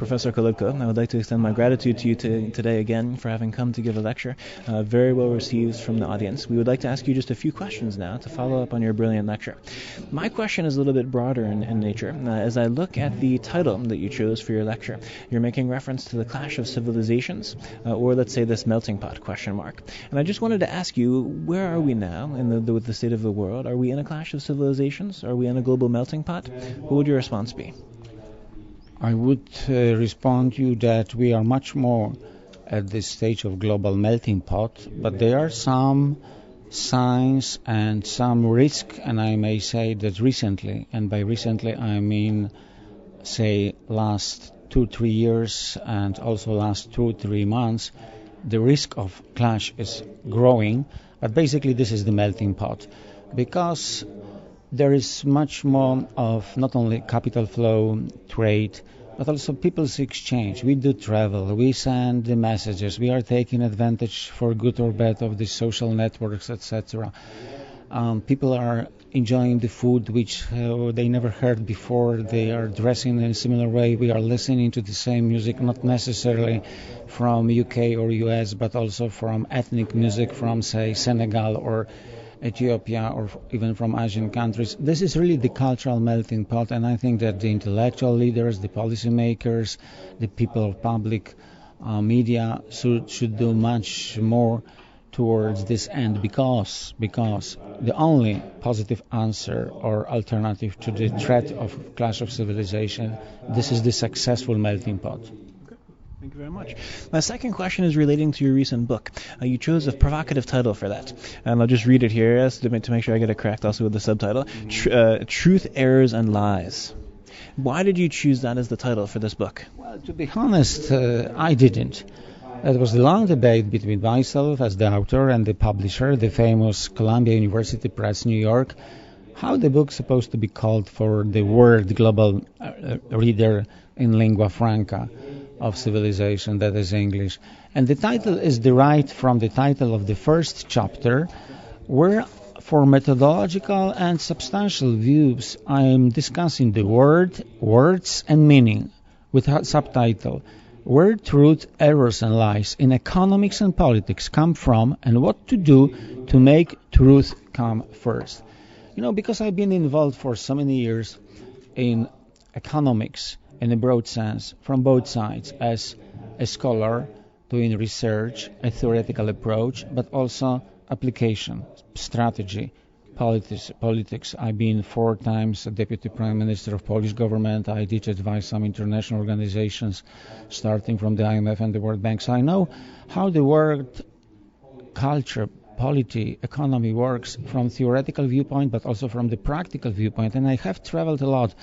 Professor Kolodko. I would like to extend my gratitude to you today again for having come to give a lecture. Very well received from the audience. We would like to ask you just a few questions now to follow up on your brilliant lecture. My question is a little bit broader in nature. As I look at the title that you chose for your lecture, you're making reference to the clash of civilizations, or let's say this melting pot, question mark. And I just wanted to ask you, where are we now with the state of the world? Are we in a clash of civilizations? Are we in a global melting pot? What would your response be? I would respond to you that we are much more at this stage of global melting pot, but there are some signs and some risk, and I may say that recently, and by recently I mean, say, last 2-3 years and also last 2-3 months, the risk of clash is growing, but basically this is the melting pot, because there is much more of not only capital flow, trade, but also people's exchange. We do travel, we send the messages, we are taking advantage for good or bad of the social networks, etc. People are enjoying the food which they never heard before. They are dressing in a similar way. We are listening to the same music, not necessarily from UK or US, but also from ethnic music from, say, Senegal or Ethiopia or even from Asian countries. This is really the cultural melting pot, and I think that the intellectual leaders, the policymakers, the people of public media should do much more towards this end, because the only positive answer or alternative to the threat of clash of civilization, this is the successful melting pot. Thank you very much. My second question is relating to your recent book. You chose a provocative title for that, and I'll just read it here to make sure I get it correct, also with the subtitle, Truth, Errors, and Lies. Why did you choose that as the title for this book? Well, to be honest, I didn't. It was a long debate between myself as the author and the publisher, the famous Columbia University Press, New York, how the book's supposed to be called for the world global reader in lingua franca of civilization, that is English. And the title is derived from the title of the first chapter, where for methodological and substantial views I am discussing the words and meaning, with a subtitle, Where Truth, Errors and Lies in Economics and Politics Come From, and What to Do to Make Truth Come First. Because I've been involved for so many years in economics, in a broad sense, from both sides, as a scholar doing research, a theoretical approach, but also application, strategy, politics. I've been 4 times a deputy prime minister of Polish government. I did advise some international organizations, starting from the IMF and the World Bank. So I know how the world culture, polity, economy works from theoretical viewpoint, but also from the practical viewpoint. And I have traveled a lot.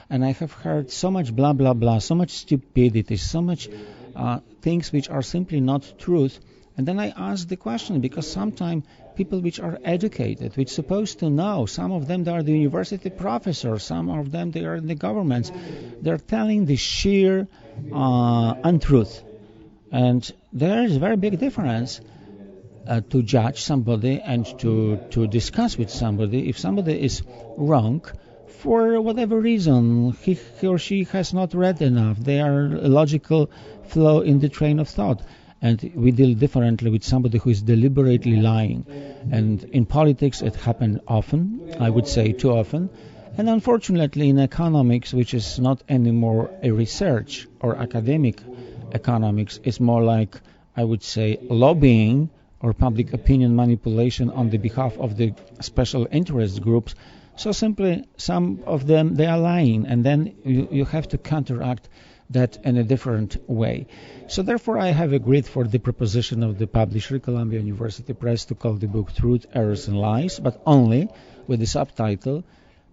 And I have heard so much blah, blah, blah, so much stupidity, so much things which are simply not truth. And then I ask the question, because sometimes people which are educated, which are supposed to know, some of them they are the university professors, some of them they are in the governments, they're telling the sheer untruth. And there is a very big difference to judge somebody and to discuss with somebody if somebody is wrong. For whatever reason, he or she has not read enough. They are a logical flow in the train of thought. And we deal differently with somebody who is deliberately lying. And in politics, it happens often, I would say too often. And unfortunately, in economics, which is not anymore a research or academic economics, it's more like, I would say, lobbying or public opinion manipulation on the behalf of the special interest groups. So simply, some of them, they are lying, and then you have to counteract that in a different way. So therefore, I have agreed for the proposition of the publisher, Columbia University Press, to call the book Truth, Errors and Lies, but only with the subtitle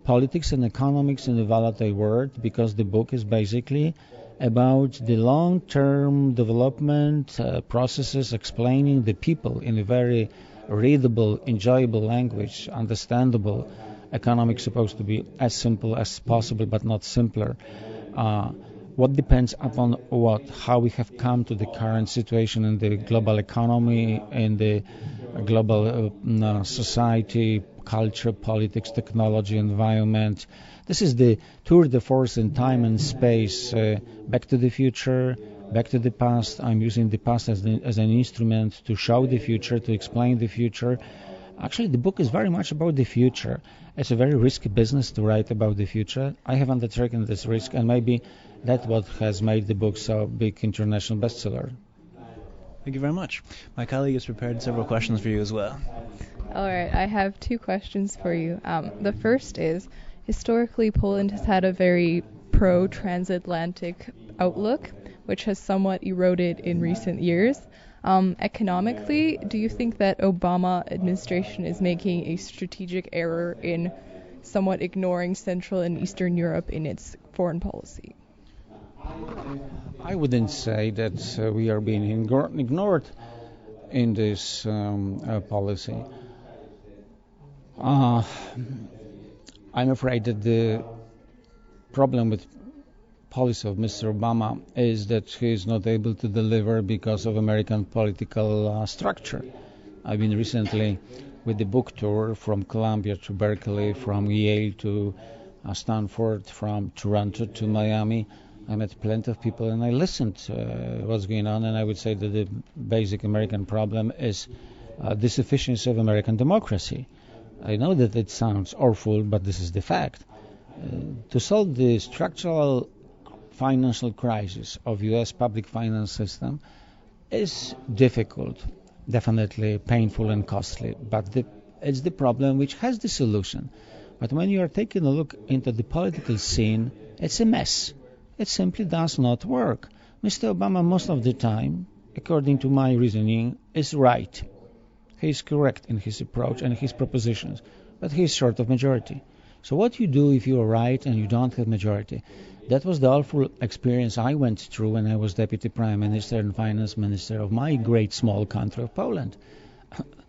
Politics and Economics in the Volatile World, because the book is basically about the long-term development processes, explaining the people in a very readable, enjoyable language, understandable. Economics supposed to be as simple as possible, but not simpler. what depends upon what, how we have come to the current situation in the global economy, in the global society, culture, politics, technology, environment. This is the tour de force in time and space, back to the future, back to the past. I'm using the past as an instrument to show the future, to explain the future. Actually, the book is very much about the future. It's a very risky business to write about the future. I have undertaken this risk, and maybe that's what has made the book so big international bestseller. Thank you very much. My colleague has prepared several questions for you as well. All right, I have two questions for you. The first is, historically, Poland has had a very pro-transatlantic outlook, which has somewhat eroded in recent years. Economically, do you think that Obama administration is making a strategic error in somewhat ignoring Central and Eastern Europe in its foreign policy? I wouldn't say that we are being ignored in this policy. I'm afraid that the problem with policy of Mr. Obama is that he is not able to deliver because of American political structure. I've been recently with the book tour from Columbia to Berkeley, from Yale to Stanford, from Toronto to Miami. I met plenty of people and I listened what's going on, and I would say that the basic American problem is the sufficiency of American democracy. I know that it sounds awful, but this is the fact. To solve the structural financial crisis of U.S. public finance system is difficult, definitely painful and costly, but it's the problem which has the solution. But when you are taking a look into the political scene, it's a mess. It simply does not work. Mr. Obama, most of the time, according to my reasoning, is right. He is correct in his approach and his propositions, but he is short of majority. So what you do if you are right and you don't have majority? That was the awful experience I went through when I was Deputy Prime Minister and Finance Minister of my great small country of Poland.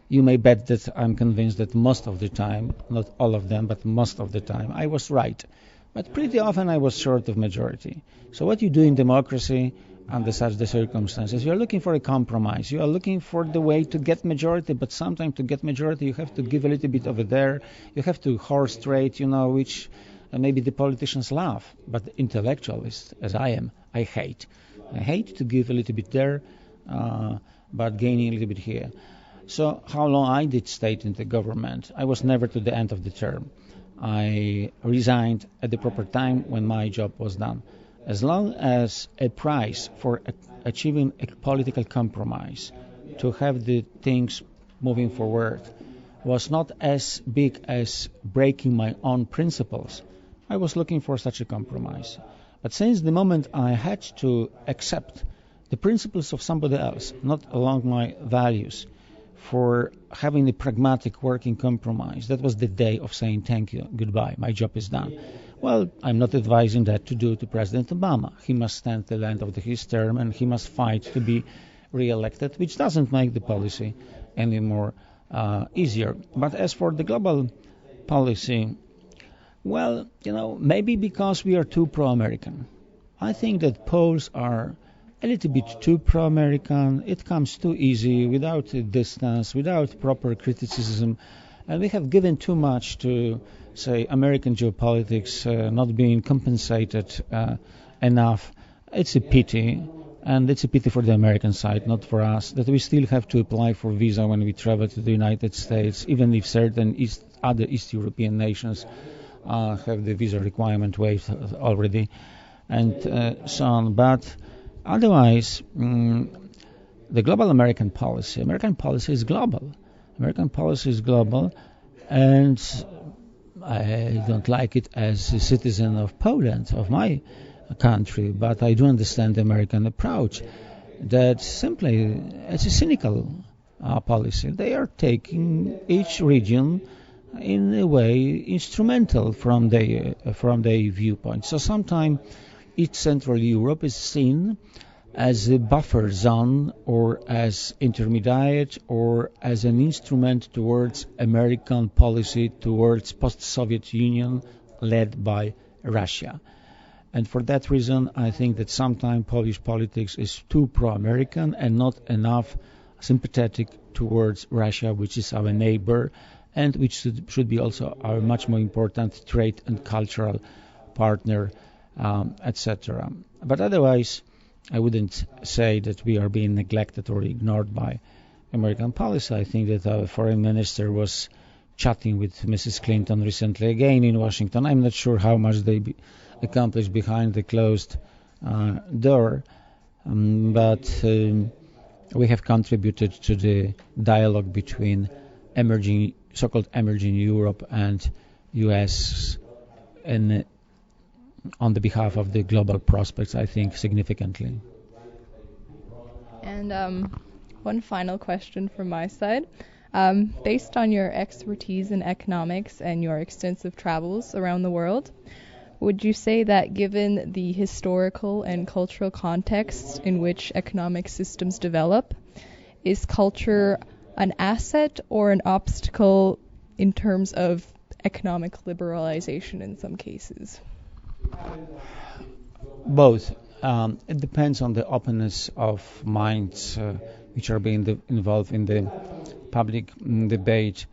You may bet that I'm convinced that most of the time, not all of them, but most of the time, I was right. But pretty often I was short of majority. So what you do in democracy under such the circumstances, you are looking for a compromise. You are looking for the way to get majority, but sometimes to get majority you have to give a little bit over there. You have to horse trade, which maybe the politicians laugh. But the intellectualist, as I am, I hate. I hate to give a little bit there, but gaining a little bit here. So how long I did stay in the government? I was never to the end of the term. I resigned at the proper time when my job was done. As long as a price for achieving a political compromise to have the things moving forward was not as big as breaking my own principles, I was looking for such a compromise. But since the moment I had to accept the principles of somebody else, not along my values, for having a pragmatic working compromise, that was the day of saying thank you, goodbye, my job is done. Well, I'm not advising that to do to President Obama. He must stand the end of his term and he must fight to be re-elected, which doesn't make the policy any more easier. But as for the global policy, well, maybe because we are too pro-American. I think that Poles are a little bit too pro-American. It comes too easy, without distance, without proper criticism. And we have given too much to, say, American geopolitics not being compensated enough. It's a pity, and it's a pity for the American side, not for us, that we still have to apply for visa when we travel to the United States, even if certain other East European nations have the visa requirement waived already, and so on. But otherwise, the global American policy is global. American policy is global, and I don't like it as a citizen of Poland, of my country, but I do understand the American approach, that simply it's a cynical policy. They are taking each region in a way instrumental from their viewpoint. So sometimes each Central Europe is seen as a buffer zone, or as intermediate, or as an instrument towards American policy towards post-Soviet Union led by Russia. And for that reason, I think that sometimes Polish politics is too pro-American and not enough sympathetic towards Russia, which is our neighbor, and which should be also our much more important trade and cultural partner, etc. But otherwise, I wouldn't say that we are being neglected or ignored by American policy. I think that our foreign minister was chatting with Mrs. Clinton recently again in Washington. I'm not sure how much they accomplished behind the closed door, but we have contributed to the dialogue between so-called emerging Europe and U.S. on the behalf of the global prospects, I think, significantly. And one final question from my side. Based on your expertise in economics and your extensive travels around the world, would you say that given the historical and cultural context in which economic systems develop, is culture an asset or an obstacle in terms of economic liberalization in some cases? Both. It depends on the openness of minds which are being involved in the public debate.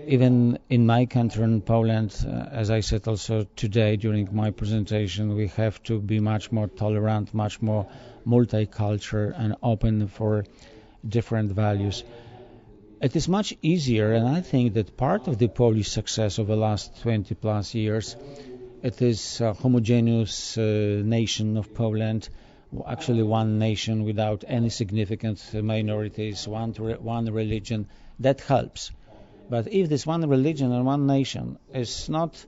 Even in my country, in Poland, as I said also today during my presentation, we have to be much more tolerant, much more multicultural and open for different values. It is much easier, and I think that part of the Polish success over the last 20 plus years, it is a homogeneous nation of Poland, actually one nation without any significant minorities, one religion. That helps. But if this one religion and one nation is not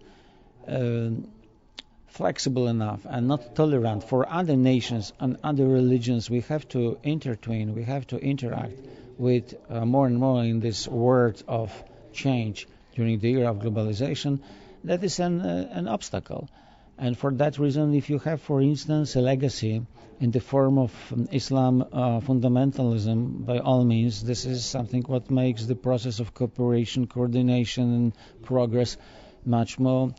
flexible enough and not tolerant for other nations and other religions, we have to intertwine, we have to interact with more and more in this world of change during the era of globalization. That is an obstacle. And for that reason, if you have, for instance, a legacy in the form of Islam fundamentalism, by all means, this is something what makes the process of cooperation, coordination, and progress much more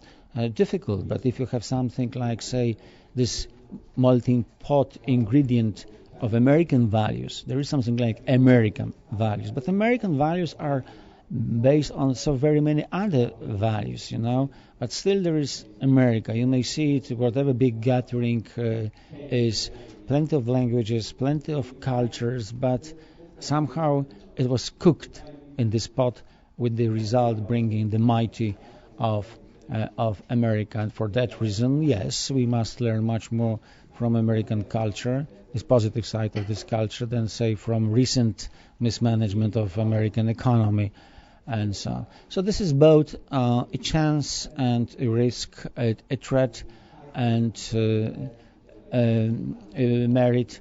difficult. But if you have something like, say, this melting pot ingredient of American values, there is something like American values. But American values are based on so very many other values, but still there is America. You may see it, whatever big gathering is, plenty of languages, plenty of cultures, but somehow it was cooked in this pot with the result bringing the mighty of America. And for that reason, yes, we must learn much more from American culture, this positive side of this culture, than say from recent mismanagement of American economy and so on. So this is both a chance and a risk, a threat and a merit,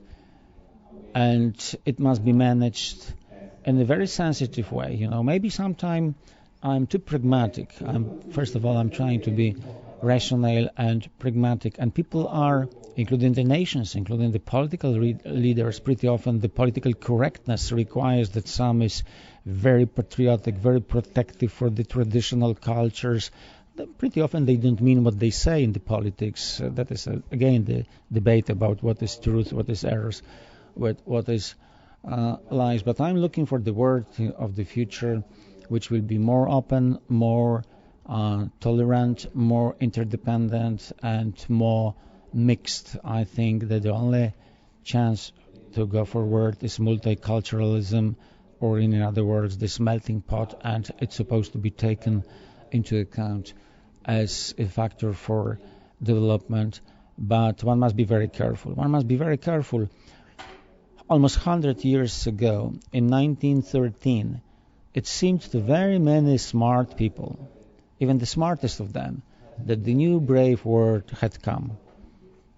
and it must be managed in a very sensitive way. Maybe sometime I'm too pragmatic. First of all, I'm trying to be rational and pragmatic, and people are, including the nations, including the political leaders, pretty often the political correctness requires that some is very patriotic, very protective for the traditional cultures. Pretty often they don't mean what they say in the politics. That is, again, the debate about what is truth, what is errors, what is lies. But I'm looking for the world of the future, which will be more open, more tolerant, more interdependent, and more mixed. I think that the only chance to go forward is multiculturalism, or in other words, this melting pot, and it's supposed to be taken into account as a factor for development. But one must be very careful. Almost 100 years ago, in 1913, it seemed to very many smart people, even the smartest of them, that the new brave world had come.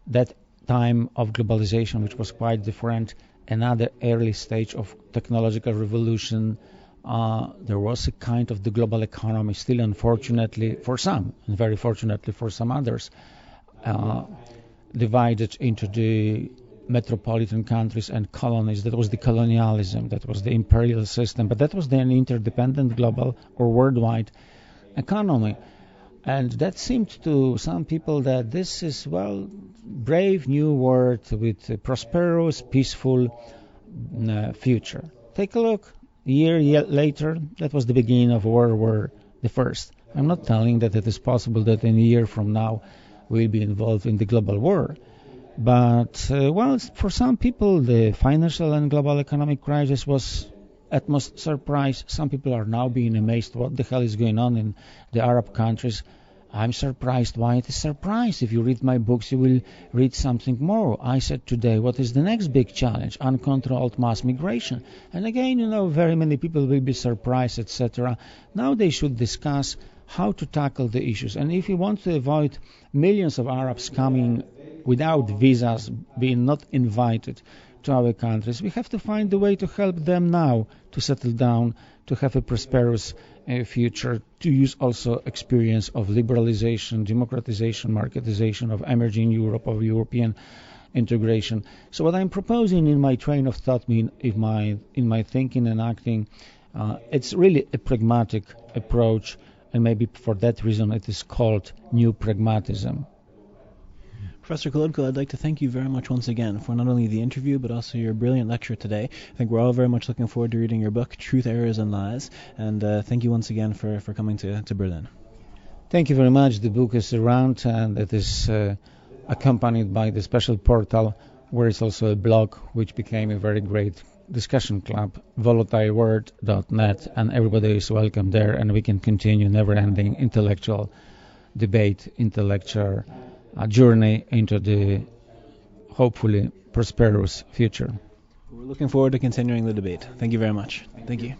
That time of globalization, which was quite different, another early stage of technological revolution. There was a kind of the global economy, still unfortunately for some, and very fortunately for some others, divided into the metropolitan countries and colonies. That was the colonialism, that was the imperial system, but that was then interdependent global or worldwide economy. And that seemed to some people that this is, well, brave new world with a prosperous, peaceful future. Take a look. A year later, that was the beginning of World War I. I'm not telling that it is possible that in a year from now we'll be involved in the global war. But, well, for some people, the financial and global economic crisis was at most surprise. Some people are now being amazed what the hell is going on in the Arab countries. I'm surprised why it is surprised. If you read my books, you will read something more. I said today, what is the next big challenge? Uncontrolled mass migration. And again, very many people will be surprised, etc. Now they should discuss how to tackle the issues. And if we want to avoid millions of Arabs coming without visas, being not invited to our countries, we have to find a way to help them now to settle down, to have a prosperous future, to use also experience of liberalization, democratization, marketization of emerging Europe, of European integration. So what I'm proposing in my train of thought, in my thinking and acting, it's really a pragmatic approach, and maybe for that reason it is called New Pragmatism. Professor Kolodko, I'd like to thank you very much once again for not only the interview, but also your brilliant lecture today. I think we're all very much looking forward to reading your book, Truth, Errors and Lies, and thank you once again for coming to Berlin. Thank you very much. The book is around, and it is accompanied by the special portal, where it's also a blog, which became a very great discussion club, volatileword.net, and everybody is welcome there, and we can continue never-ending intellectual debate, intellectual journey into the hopefully prosperous future. We're looking forward to continuing the debate. Thank you very much. Thank you.